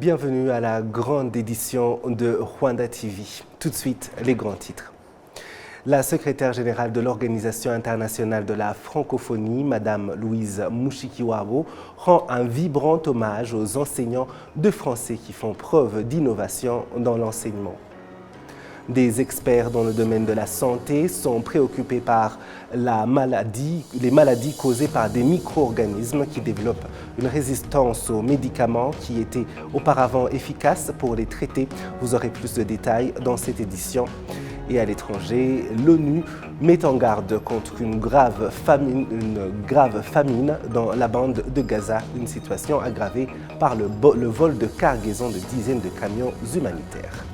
Bienvenue à la grande édition de Rwanda TV. Tout de suite, les grands titres. La secrétaire générale de l'Organisation internationale de la francophonie, Madame Louise Mushikiwabo, rend un vibrant hommage aux enseignants de français qui font preuve d'innovation dans l'enseignement. Des experts dans le domaine de la santé sont préoccupés par les maladies causées par des micro-organismes qui développent une résistance aux médicaments qui étaient auparavant efficaces pour les traiter. Vous aurez plus de détails dans cette édition. Et à l'étranger, l'ONU met en garde contre une grave famine dans la bande de Gaza, une situation aggravée par le vol de cargaison de dizaines de camions humanitaires.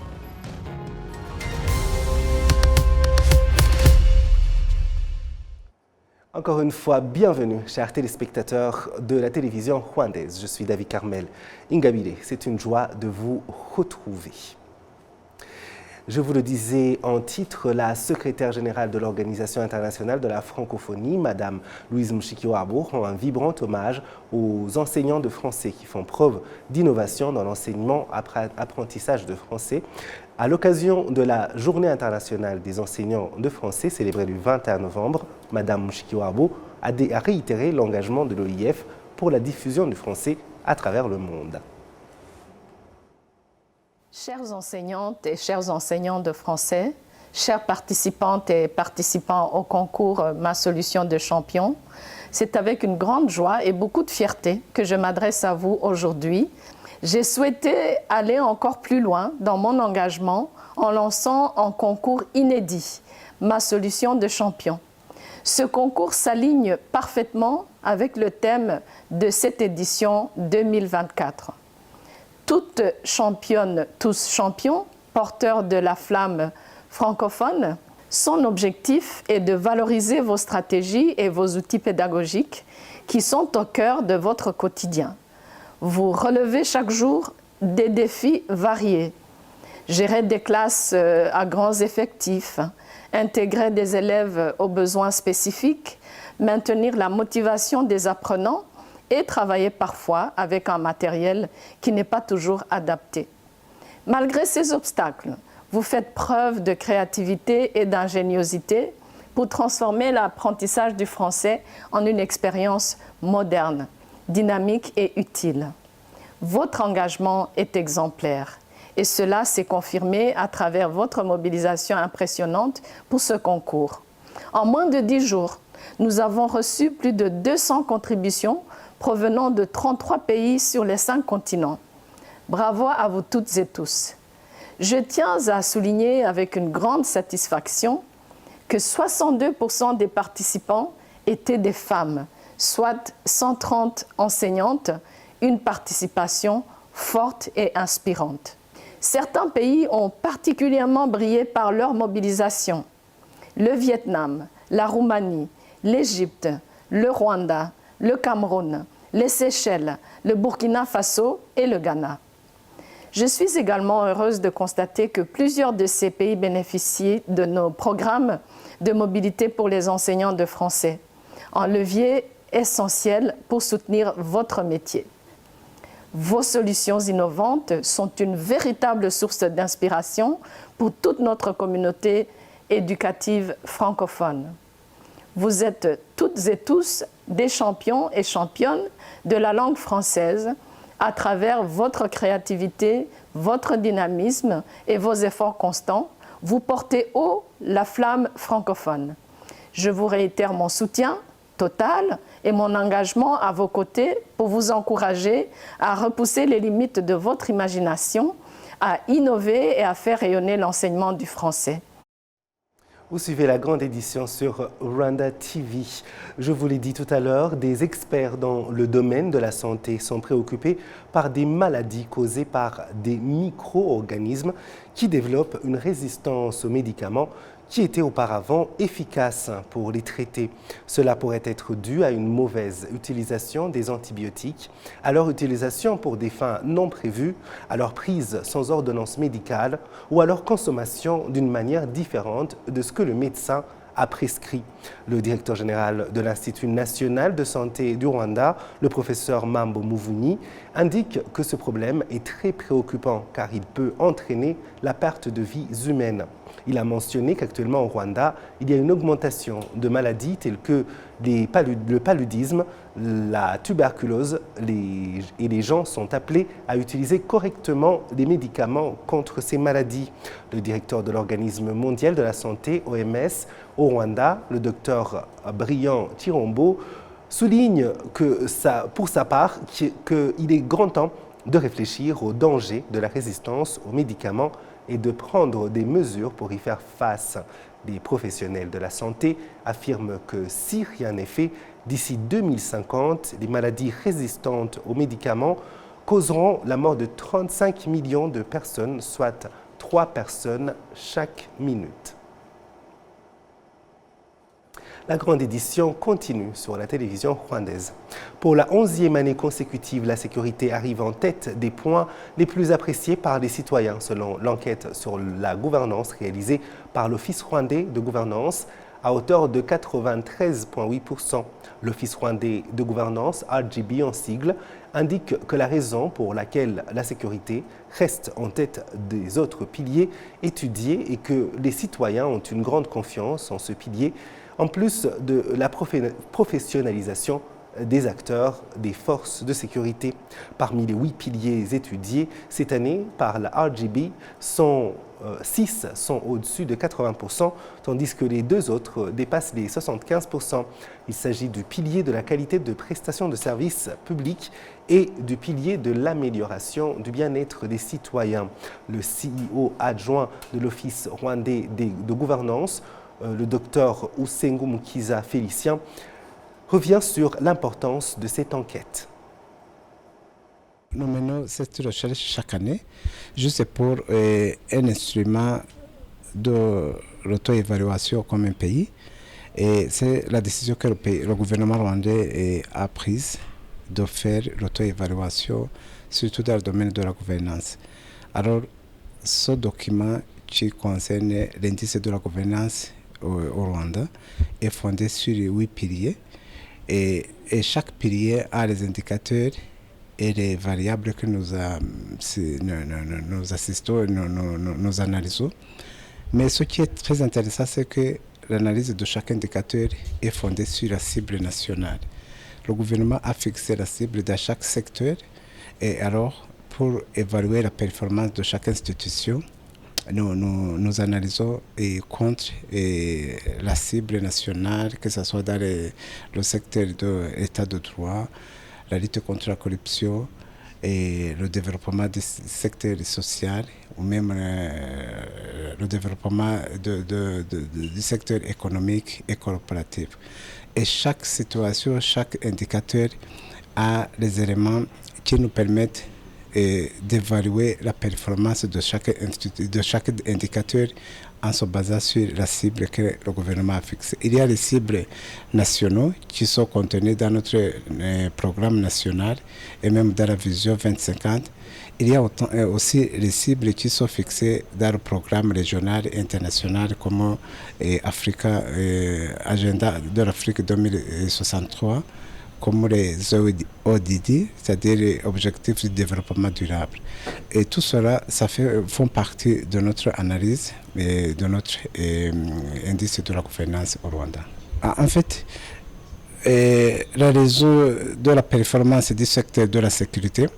Encore une fois, bienvenue, chers téléspectateurs de la télévision rwandaise. Je suis David Carmel Ingabire. C'est une joie de vous retrouver. Je vous le disais en titre, la secrétaire générale de l'Organisation internationale de la francophonie, Madame Louise Mushikiwabo, rend un vibrant hommage aux enseignants de français qui font preuve d'innovation dans l'enseignement apprentissage de français. À l'occasion de la Journée internationale des enseignants de français, célébrée le 21 novembre, Madame Mushikiwabo a réitéré l'engagement de l'OIF pour la diffusion du français à travers le monde. Chères enseignantes et chers enseignants de français, chères participantes et participants au concours Ma Solution de Champion, c'est avec une grande joie et beaucoup de fierté que je m'adresse à vous aujourd'hui. J'ai souhaité aller encore plus loin dans mon engagement en lançant un concours inédit, Ma Solution de Champion. Ce concours s'aligne parfaitement avec le thème de cette édition 2024. Toutes championnes, tous champions, porteurs de la flamme francophone, son objectif est de valoriser vos stratégies et vos outils pédagogiques qui sont au cœur de votre quotidien. Vous relevez chaque jour des défis variés. Gérer des classes à grands effectifs, intégrer des élèves aux besoins spécifiques, maintenir la motivation des apprenants et travailler parfois avec un matériel qui n'est pas toujours adapté. Malgré ces obstacles, vous faites preuve de créativité et d'ingéniosité pour transformer l'apprentissage du français en une expérience moderne, dynamique et utile. Votre engagement est exemplaire et cela s'est confirmé à travers votre mobilisation impressionnante pour ce concours. En moins de 10 jours, nous avons reçu plus de 200 contributions provenant de 33 pays sur les 5 continents. Bravo à vous toutes et tous. Je tiens à souligner avec une grande satisfaction que 62% des participants étaient des femmes, soit 130 enseignantes, une participation forte et inspirante. Certains pays ont particulièrement brillé par leur mobilisation. Le Vietnam, la Roumanie, l'Égypte, le Rwanda, le Cameroun, les Seychelles, le Burkina Faso et le Ghana. Je suis également heureuse de constater que plusieurs de ces pays bénéficient de nos programmes de mobilité pour les enseignants de français, un levier essentiel pour soutenir votre métier. Vos solutions innovantes sont une véritable source d'inspiration pour toute notre communauté éducative francophone. Vous êtes toutes et tous des champions et championnes de la langue française à travers votre créativité, votre dynamisme et vos efforts constants. Vous portez haut la flamme francophone. Je vous réitère mon soutien total et mon engagement à vos côtés pour vous encourager à repousser les limites de votre imagination, à innover et à faire rayonner l'enseignement du français. Vous suivez la grande édition sur Rwanda TV. Je vous l'ai dit tout à l'heure, des experts dans le domaine de la santé sont préoccupés par des maladies causées par des micro-organismes qui développent une résistance aux médicaments qui étaient auparavant efficaces pour les traiter. Cela pourrait être dû à une mauvaise utilisation des antibiotiques, à leur utilisation pour des fins non prévues, à leur prise sans ordonnance médicale ou à leur consommation d'une manière différente de ce que le médecin a prescrit. Le directeur général de l'Institut national de santé du Rwanda, le professeur Mambo Muvunyi, indique que ce problème est très préoccupant car il peut entraîner la perte de vies humaines. Il a mentionné qu'actuellement au Rwanda, il y a une augmentation de maladies telles que le paludisme, la tuberculose et les gens sont appelés à utiliser correctement les médicaments contre ces maladies. Le directeur de l'Organisme mondial de la santé, OMS, au Rwanda, le docteur Brian Chirombo, souligne pour sa part qu'il est grand temps de réfléchir aux dangers de la résistance aux médicaments et de prendre des mesures pour y faire face. Les professionnels de la santé affirment que si rien n'est fait, d'ici 2050, les maladies résistantes aux médicaments causeront la mort de 35 millions de personnes, soit 3 personnes chaque minute. La grande édition continue sur la télévision rwandaise. Pour la 11e année consécutive, la sécurité arrive en tête des points les plus appréciés par les citoyens, selon l'enquête sur la gouvernance réalisée par l'Office rwandais de gouvernance à hauteur de 93,8%. L'Office rwandais de gouvernance, RGB en sigle, indique que la raison pour laquelle la sécurité reste en tête des autres piliers étudiés est que les citoyens ont une grande confiance en ce pilier, en plus de la professionnalisation des acteurs des forces de sécurité. Parmi les 8 piliers étudiés cette année par la RGB, 6 sont au-dessus de 80%, tandis que les 2 autres dépassent les 75%. Il s'agit du pilier de la qualité de prestation de services publics et du pilier de l'amélioration du bien-être des citoyens. Le CEO adjoint de l'Office rwandais de gouvernance, le docteur Usengu Mukiza Félicien, revient sur l'importance de cette enquête. Nous menons cette recherche chaque année juste pour un instrument de l'auto-évaluation comme un pays. Et c'est la décision que le gouvernement rwandais a prise de faire l'auto-évaluation, surtout dans le domaine de la gouvernance. Alors, ce document qui concerne l'indice de la gouvernance au Rwanda est fondé sur les 8 piliers. Et chaque pilier a les indicateurs et les variables que nous assistons, nous analysons. Mais ce qui est très intéressant, c'est que l'analyse de chaque indicateur est fondée sur la cible nationale. Le gouvernement a fixé la cible dans chaque secteur et alors, pour évaluer la performance de chaque institution, nous analysons contre la cible nationale, que ce soit dans le secteur de l'état de droit, la lutte contre la corruption et le développement du secteur social ou même le développement du secteur économique et corporatif. Et chaque situation, chaque indicateur a les éléments qui nous permettent d'évaluer la performance de chaque indicateur en se basant sur la cible que le gouvernement a fixée. Il y a les cibles nationaux qui sont contenues dans notre programme national et même dans la vision 2050. Il y a aussi les cibles qui sont fixées dans le programme régional et international comme Agenda de l'Afrique 2063, comme les ODD, c'est-à-dire les objectifs du développement durable. Et tout cela, font partie de notre analyse et de notre indice de la gouvernance au Rwanda. En fait, la raison de la performance du secteur de la sécurité,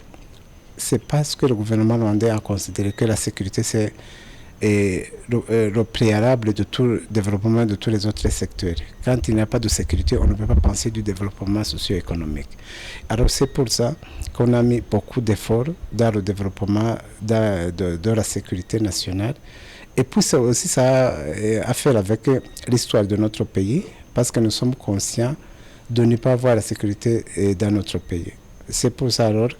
c'est parce que le gouvernement rwandais a considéré que la sécurité, c'est le préalable de tout le développement de tous les autres secteurs. Quand il n'y a pas de sécurité, on ne peut pas penser du développement socio-économique. Alors c'est pour ça qu'on a mis beaucoup d'efforts dans le développement de la sécurité nationale. Et puis ça aussi, ça a affaire avec l'histoire de notre pays, parce que nous sommes conscients de ne pas avoir la sécurité dans notre pays. C'est pour ça alors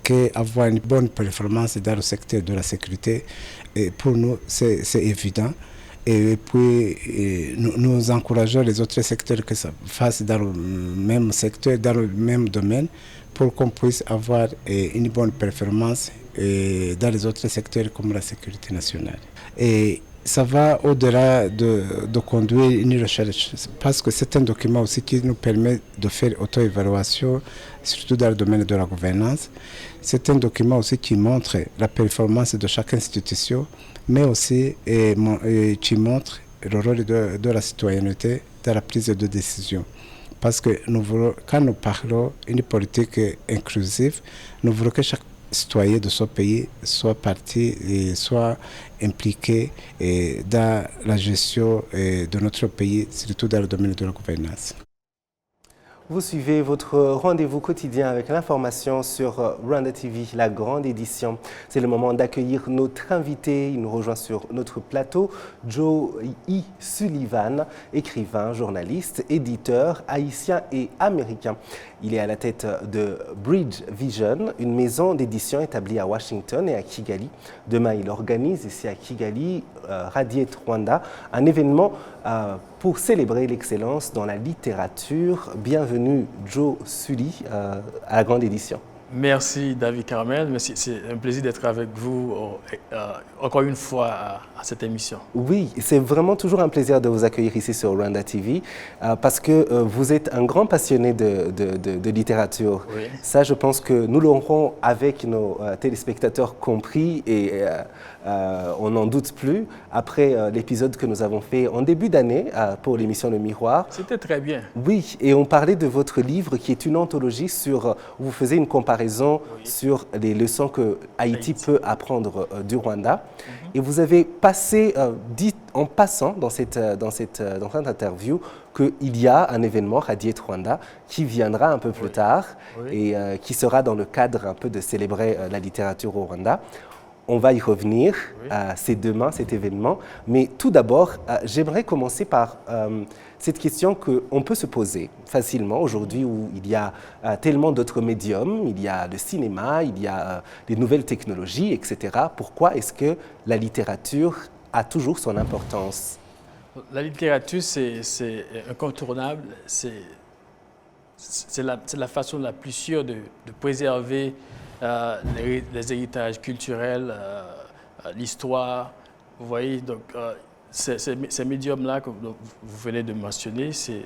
qu'avoir une bonne performance dans le secteur de la sécurité, pour nous, c'est évident. Et puis, nous encourageons les autres secteurs que ça fasse dans le même secteur, dans le même domaine, pour qu'on puisse avoir une bonne performance dans les autres secteurs comme la sécurité nationale. Et ça va au-delà de conduire une recherche, parce que c'est un document aussi qui nous permet de faire auto-évaluation, surtout dans le domaine de la gouvernance. C'est un document aussi qui montre la performance de chaque institution, mais aussi qui montre le rôle de la citoyenneté dans la prise de décision. Parce que quand nous parlons d'une politique inclusive, nous voulons que chaque citoyen de ce pays soit parti et soit impliqué dans la gestion de notre pays, surtout dans le domaine de la gouvernance. Vous suivez votre rendez-vous quotidien avec l'information sur Rwanda TV, la grande édition. C'est le moment d'accueillir notre invité. Il nous rejoint sur notre plateau, Joe E. Sullivan, écrivain, journaliste, éditeur haïtien et américain. Il est à la tête de Bridge Vision, une maison d'édition établie à Washington et à Kigali. Demain, il organise ici à Kigali, Radiate Rwanda, un événement pour célébrer l'excellence dans la littérature. Bienvenue Joe Sully à la grande édition. Merci David Carmel, c'est un plaisir d'être avec vous encore une fois à cette émission. Oui, c'est vraiment toujours un plaisir de vous accueillir ici sur Rwanda TV parce que vous êtes un grand passionné de littérature. Oui. Ça, je pense que nous l'aurons avec nos téléspectateurs compris et on n'en doute plus après l'épisode que nous avons fait en début d'année pour l'émission Le Miroir. C'était très bien. Oui, et on parlait de votre livre qui est une anthologie sur, où vous faisiez une comparaison sur les leçons que Haïti peut apprendre du Rwanda. Et vous avez passé, dit en passant dans cette interview qu'il y a un événement, Radiate Rwanda, qui viendra un peu plus tard et qui sera dans le cadre un peu de célébrer la littérature au Rwanda. On va y revenir, c'est demain cet événement. Mais tout d'abord, j'aimerais commencer par cette question qu'on peut se poser facilement aujourd'hui où il y a tellement d'autres médiums, il y a le cinéma, il y a les nouvelles technologies, etc. Pourquoi est-ce que la littérature a toujours son importance? La littérature, c'est incontournable, c'est la façon la plus sûre de préserver les héritages culturels, l'histoire. Vous voyez, donc ces médiums-là que vous venez de mentionner, c'est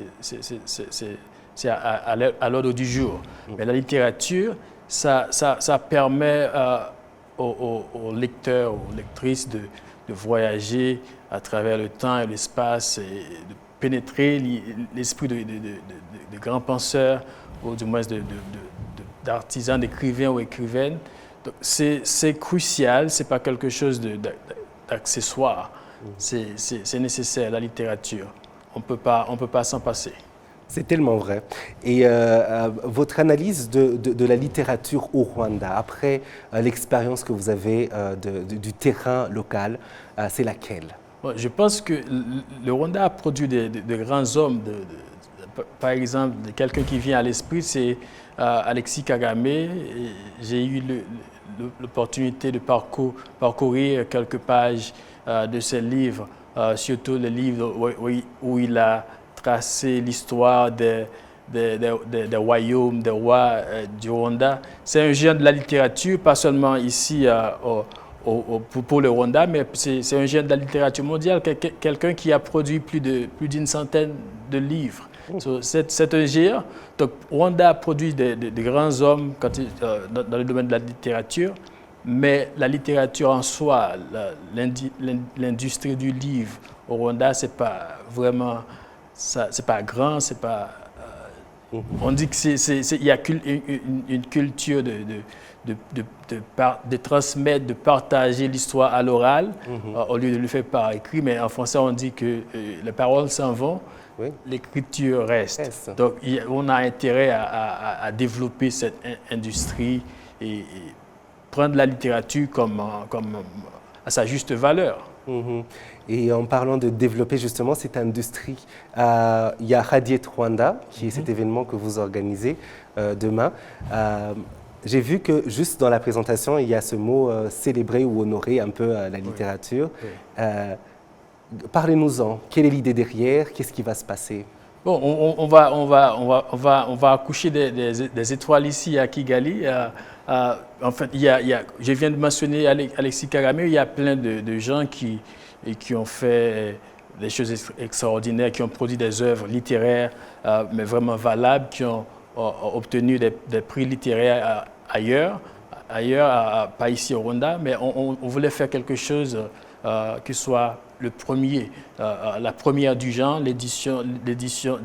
à l'ordre du jour. Mais la littérature, ça permet aux lecteurs, aux lectrices de voyager à travers le temps et l'espace et de pénétrer l'esprit de grands penseurs, ou du moins d'artisans, d'écrivains ou écrivaines. C'est crucial, ce n'est pas quelque chose d'accessoire. C'est nécessaire, la littérature. On peut pas s'en passer. C'est tellement vrai. Et votre analyse de la littérature au Rwanda, après l'expérience que vous avez du terrain local, c'est laquelle? Je pense que le Rwanda a produit de grands hommes. Par exemple, quelqu'un qui vient à l'esprit, c'est Alexis Kagame. J'ai eu l'opportunité de parcourir quelques pages de ses livres, surtout le livre où il a tracé l'histoire des royaumes, des rois du Rwanda. C'est un géant de la littérature, pas seulement ici pour le Rwanda, mais c'est un géant de la littérature mondiale, quelqu'un qui a produit plus d'une centaine de livres. C'est un géant. Donc, Rwanda a produit de grands hommes dans le domaine de la littérature, mais la littérature en soi, l'industrie du livre au Rwanda, c'est pas vraiment, c'est pas grand, c'est pas. On dit qu'il y a une culture de transmettre, de partager l'histoire à l'oral, au lieu de le faire par écrit. Mais en français, on dit que les paroles s'en vont. Oui. L'écriture reste. Donc, on a intérêt à développer cette industrie et prendre la littérature comme à sa juste valeur. Et en parlant de développer justement cette industrie, il y a Radiate Rwanda, qui est cet événement que vous organisez demain. J'ai vu que juste dans la présentation, il y a ce mot célébrer ou honorer un peu la littérature. Oui. Parlez-nous-en. Quelle est l'idée derrière? Qu'est-ce qui va se passer? Bon, on va accoucher des étoiles ici à Kigali. En fait, je viens de mentionner Alexis Kagame, il y a plein de gens qui ont fait des choses extraordinaires, qui ont produit des œuvres littéraires, mais vraiment valables, qui ont obtenu des prix littéraires ailleurs, pas ici au Rwanda, mais on voulait faire quelque chose qui soit le premier, la première du genre,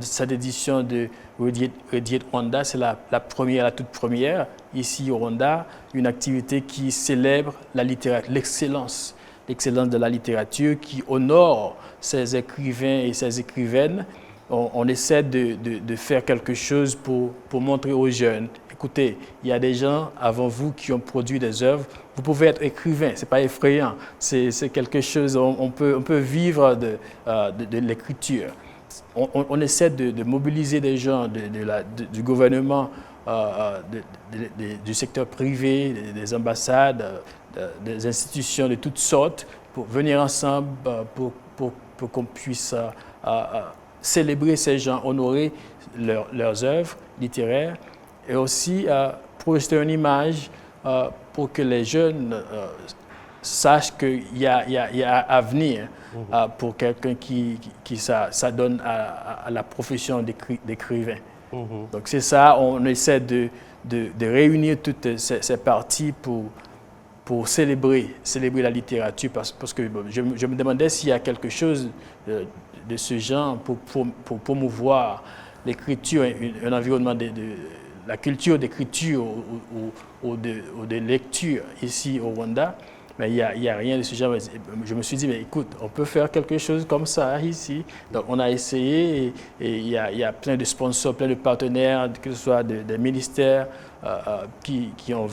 cette édition de Radiate Rwanda, c'est la première, la toute première, ici au Rwanda, une activité qui célèbre la littérature, l'excellence de la littérature, qui honore ses écrivains et ses écrivaines. On essaie de faire quelque chose pour montrer aux jeunes, écoutez, il y a des gens avant vous qui ont produit des œuvres. Vous pouvez être écrivain, ce n'est pas effrayant. C'est quelque chose, on peut vivre de l'écriture. On essaie de mobiliser des gens du gouvernement, du secteur privé, des ambassades, des institutions de toutes sortes pour venir ensemble pour qu'on puisse célébrer ces gens, honorer leurs œuvres littéraires et aussi projeter une image pour que les jeunes sachent qu'il y a avenir pour quelqu'un qui s'adonne à la profession d'écrivain. Donc c'est ça, on essaie de réunir toutes ces parties pour célébrer la littérature parce que je me demandais s'il y a quelque chose de ce genre pour promouvoir l'écriture, un environnement la culture d'écriture ou de lecture ici au Rwanda. Mais il n'y a rien de ce genre. Je me suis dit, mais écoute, on peut faire quelque chose comme ça ici. Donc on a essayé et il y a plein de sponsors, plein de partenaires, que ce soit des ministères qui sont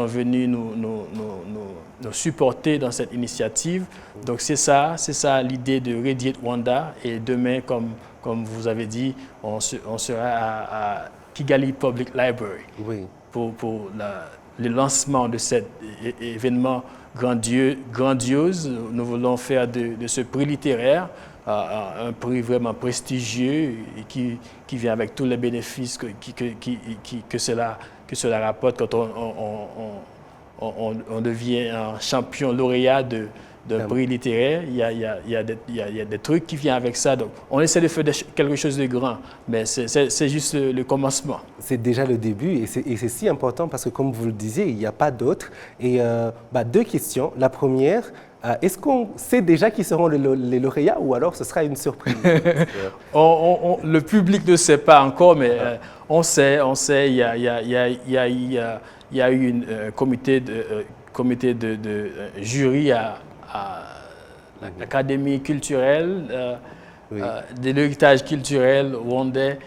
venus nous supporter dans cette initiative. Donc c'est ça l'idée de Radiate Rwanda. Et demain, comme vous avez dit, on sera à Kigali Public Library pour le lancement de cet événement grandiose. Nous voulons faire de ce prix littéraire un prix vraiment prestigieux et qui vient avec tous les bénéfices que cela rapporte quand on devient un champion lauréat d'un prix littéraire. Il y a des trucs qui viennent avec ça. Donc, on essaie de faire quelque chose de grand, mais c'est juste le commencement. C'est déjà le début et c'est si important parce que, comme vous le disiez, il n'y a pas d'autres. Et deux questions. La première, est-ce qu'on sait déjà qui seront les lauréats ou alors ce sera une surprise? Le public ne sait pas encore, mais on sait. Il y a eu un comité de jury à l'Académie culturelle, de l'héritage culturel rwandais,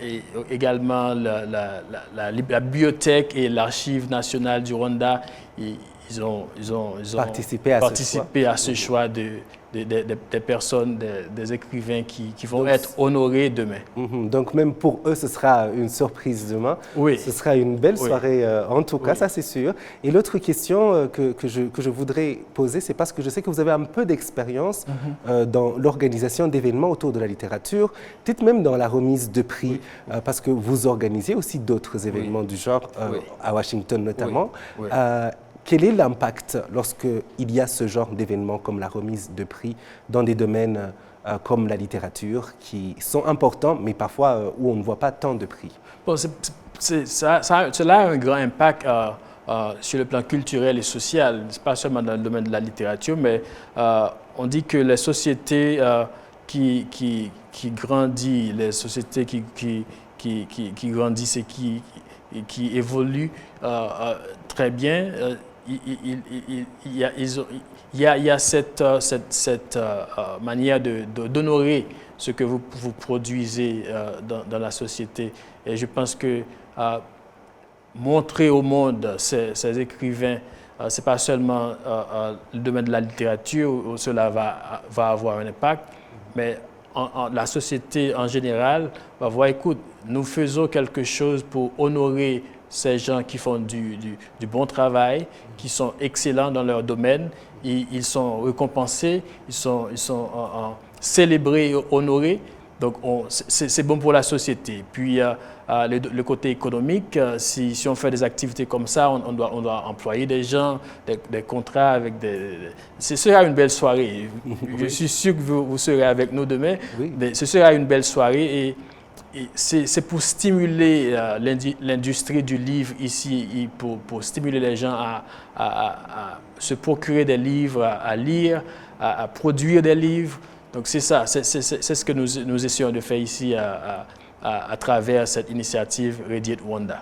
et également la bibliothèque et l'archive nationale du Rwanda. Ils ont participé à ce choix des personnes, des écrivains qui vont être honorés demain. Donc même pour eux, ce sera une surprise demain. Oui. Ce sera une belle soirée, en tout cas, ça c'est sûr. Et l'autre question que je voudrais poser, c'est parce que je sais que vous avez un peu d'expérience dans l'organisation d'événements autour de la littérature, peut-être même dans la remise de prix, parce que vous organisez aussi d'autres événements du genre, à Washington notamment. Quel est l'impact lorsqu'il y a ce genre d'événements comme la remise de prix dans des domaines comme la littérature qui sont importants, mais parfois où on ne voit pas tant de prix? Bon, cela a un grand impact sur le plan culturel et social, pas seulement dans le domaine de la littérature, mais on dit que les sociétés qui grandissent, les sociétés qui grandissent et qui évoluent très bien, il y a cette manière d'honorer ce que vous produisez dans la société. Et je pense que montrer au monde ces écrivains, ce n'est pas seulement le domaine de la littérature où cela va avoir un impact, mais la société en général va voir, écoute, nous faisons quelque chose pour honorer ces gens qui font du bon travail, qui sont excellents dans leur domaine. Ils sont récompensés, ils sont célébrés et honorés, Donc, c'est bon pour la société. Puis, le côté économique, si on fait des activités comme ça, on doit employer des gens, des contrats avec ce sera une belle soirée. Je suis sûr que vous serez avec nous demain. Oui. Ce sera une belle soirée et c'est pour stimuler l'industrie du livre ici, pour stimuler les gens à se procurer des livres, à lire, à produire des livres. Donc c'est ça, c'est ce que nous essayons de faire ici à travers cette initiative Radiate Rwanda.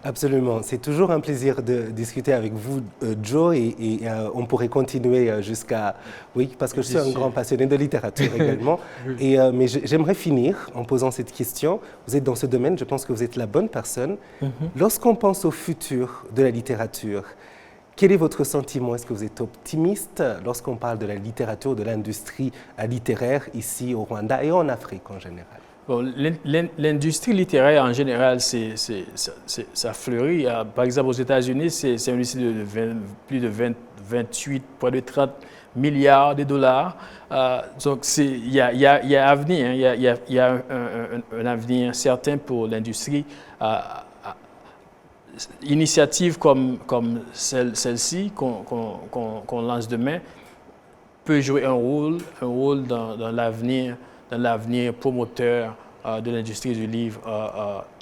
Absolument. C'est toujours un plaisir de discuter avec vous, Joe, et on pourrait continuer jusqu'à... Oui, parce que je suis un grand passionné de littérature également. Mais j'aimerais finir en posant cette question. Vous êtes dans ce domaine, je pense que vous êtes la bonne personne. Lorsqu'on pense au futur de la littérature, quel est votre sentiment? Est-ce que vous êtes optimiste lorsqu'on parle de la littérature, de l'industrie littéraire ici au Rwanda et en Afrique en général? Bon, l'industrie littéraire en général, ça fleurit. Par exemple, aux États-Unis, c'est une industrie de plus de 28, près de 30 milliards de dollars. Donc, il y a avenir, hein, il y a un avenir certain pour l'industrie. Initiative comme celle-ci qu'on lance demain peut jouer un rôle dans l'avenir promoteur de l'industrie du livre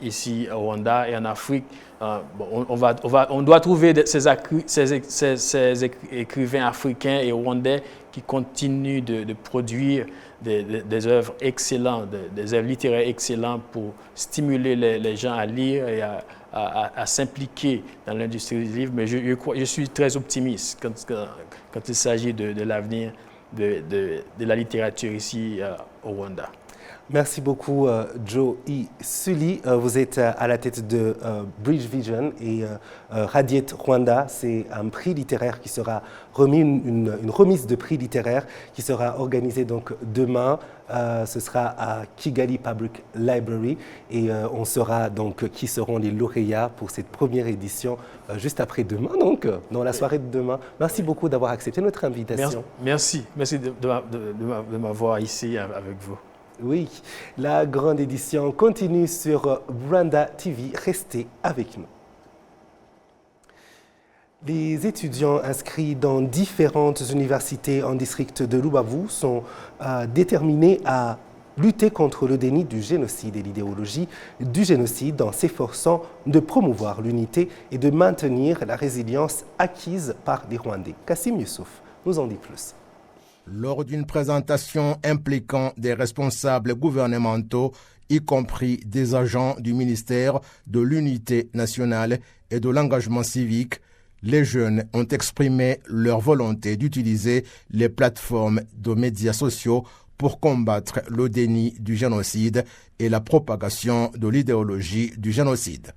ici au Rwanda et en Afrique. On doit trouver ces écrivains africains et rwandais qui continuent de produire des œuvres excellentes, des œuvres littéraires excellentes pour stimuler les gens à lire et à s'impliquer dans l'industrie du livre. Mais je suis très optimiste quand il s'agit de l'avenir de la littérature ici au Rwanda. Merci beaucoup, Joe I. Sully. Vous êtes à la tête de Bridge Vision et Radiate Rwanda. C'est un prix littéraire qui sera remis, une remise de prix littéraire qui sera organisée donc demain. Ce sera à Kigali Public Library et on saura donc qui seront les lauréats pour cette première édition juste après-demain, donc dans la soirée de demain. Merci beaucoup d'avoir accepté notre invitation. Merci de m'avoir ici avec vous. Oui, la grande édition continue sur Rwanda TV. Restez avec nous. Les étudiants inscrits dans différentes universités en district de Lubavu sont déterminés à lutter contre le déni du génocide et l'idéologie du génocide en s'efforçant de promouvoir l'unité et de maintenir la résilience acquise par les Rwandais. Kassim Youssouf nous en dit plus. Lors d'une présentation impliquant des responsables gouvernementaux, y compris des agents du ministère de l'Unité nationale et de l'engagement civique, les jeunes ont exprimé leur volonté d'utiliser les plateformes de médias sociaux pour combattre le déni du génocide et la propagation de l'idéologie du génocide.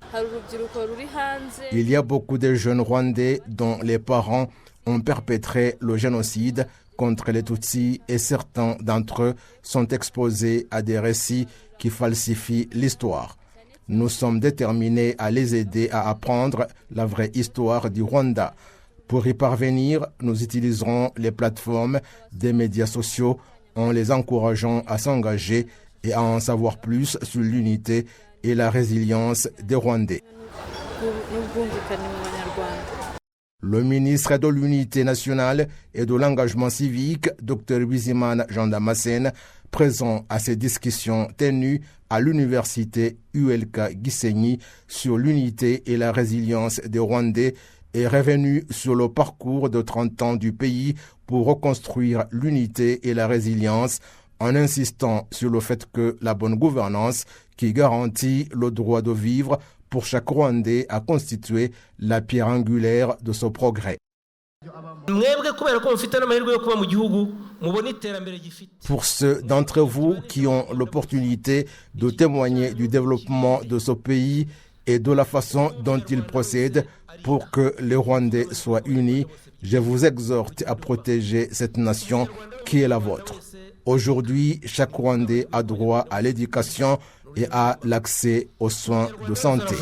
Il y a beaucoup de jeunes Rwandais dont les parents ont perpétré le génocide contre les Tutsis et certains d'entre eux sont exposés à des récits qui falsifient l'histoire. Nous sommes déterminés à les aider à apprendre la vraie histoire du Rwanda. Pour y parvenir, nous utiliserons les plateformes des médias sociaux en les encourageant à s'engager et à en savoir plus sur l'unité et la résilience des Rwandais. Le ministre de l'Unité nationale et de l'engagement civique, Dr Bizimana Jean Damascène, présent à ces discussions tenues à l'université ULK Gisenyi sur l'unité et la résilience des Rwandais, est revenu sur le parcours de 30 ans du pays pour reconstruire l'unité et la résilience en insistant sur le fait que la bonne gouvernance qui garantit le droit de vivre pour chaque Rwandais a constitué la pierre angulaire de ce progrès. Pour ceux d'entre vous qui ont l'opportunité de témoigner du développement de ce pays et de la façon dont il procède pour que les Rwandais soient unis, je vous exhorte à protéger cette nation qui est la vôtre. Aujourd'hui, chaque Rwandais a droit à l'éducation et à l'accès aux soins de santé.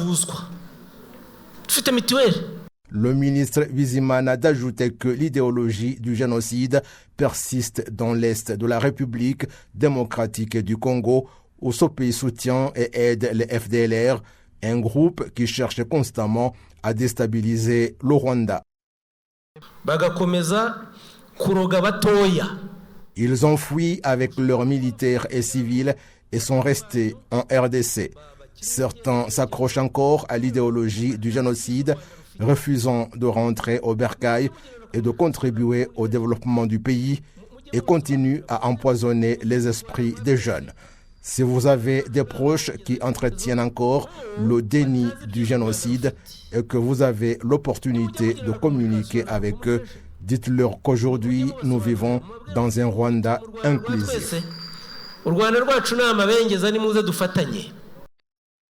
Le ministre Bizimana d'ajouter que l'idéologie du génocide persiste dans l'est de la République démocratique du Congo, où ce pays soutient et aide les FDLR, un groupe qui cherche constamment à déstabiliser le Rwanda. Ils ont fui avec leurs militaires et civils et sont restés en RDC. Certains s'accrochent encore à l'idéologie du génocide, refusant de rentrer au bercail et de contribuer au développement du pays et continuent à empoisonner les esprits des jeunes. Si vous avez des proches qui entretiennent encore le déni du génocide et que vous avez l'opportunité de communiquer avec eux, dites-leur qu'aujourd'hui, nous vivons dans un Rwanda inclusif.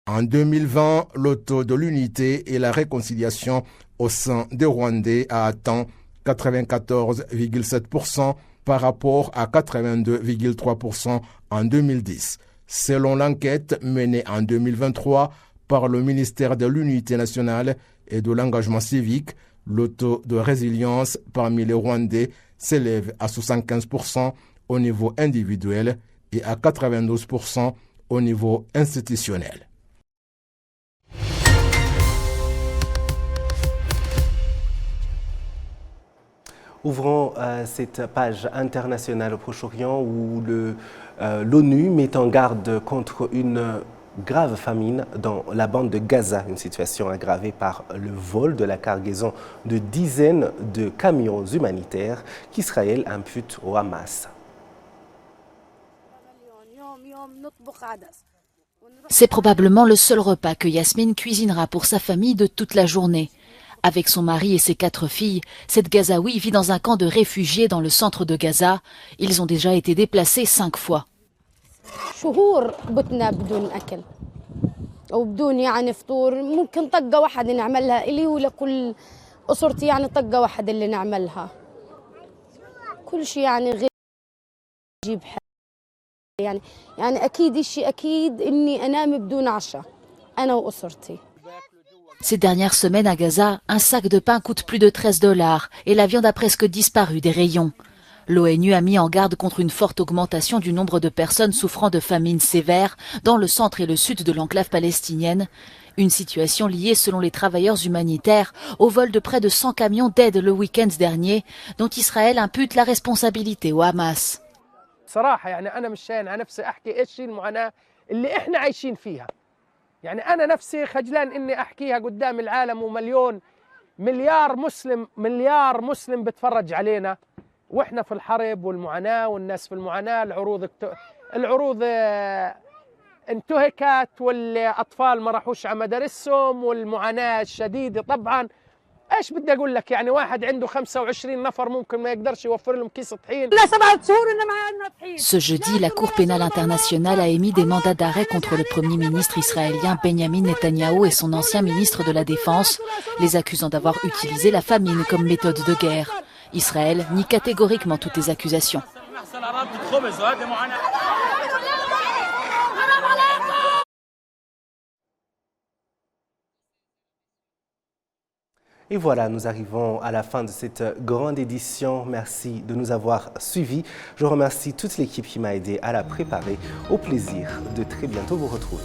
En 2020, le taux de l'unité et la réconciliation au sein des Rwandais a atteint 94,7% par rapport à 82,3% en 2010. Selon l'enquête menée en 2023 par le ministère de l'Unité nationale et de l'engagement civique, le taux de résilience parmi les Rwandais s'élève à 75% au niveau individuel et à 92% au niveau institutionnel. Ouvrons cette page internationale au Proche-Orient où l'ONU met en garde contre une grave famine dans la bande de Gaza, une situation aggravée par le vol de la cargaison de dizaines de camions humanitaires qu'Israël impute au Hamas. C'est probablement le seul repas que Yasmine cuisinera pour sa famille de toute la journée. Avec son mari et ses 4 filles, cette Gazaoui vit dans un camp de réfugiés dans le centre de Gaza. Ils ont déjà été déplacés 5 fois. Ces dernières semaines à Gaza, un sac de pain coûte plus de $13 et la viande a presque disparu des rayons. L'ONU a mis en garde contre une forte augmentation du nombre de personnes souffrant de famine sévère dans le centre et le sud de l'enclave palestinienne. Une situation liée, selon les travailleurs humanitaires, au vol de près de 100 camions d'aide le week-end dernier, dont Israël impute la responsabilité au Hamas. يعني أنا نفسي خجلان إني أحكيها قدام العالم ومليون مليار مسلم بتفرج علينا وإحنا في الحرب والمعاناة والناس في المعاناة. العروض انتهكت والأطفال ما راحوش على مدارسهم والمعاناة الشديدة. طبعا ايش بدي اقول لك يعني واحد عنده 25 نفر ممكن ما يقدرش يوفر لهم كيس طحين. Ce jeudi, la Cour pénale internationale a émis des mandats d'arrêt contre le premier ministre israélien Benjamin Netanyahou et son ancien ministre de la Défense, les accusant d'avoir utilisé la famine comme méthode de guerre. Israël nie catégoriquement toutes les accusations. Et voilà, nous arrivons à la fin de cette grande édition. Merci de nous avoir suivis. Je remercie toute l'équipe qui m'a aidé à la préparer. Au plaisir de très bientôt vous retrouver.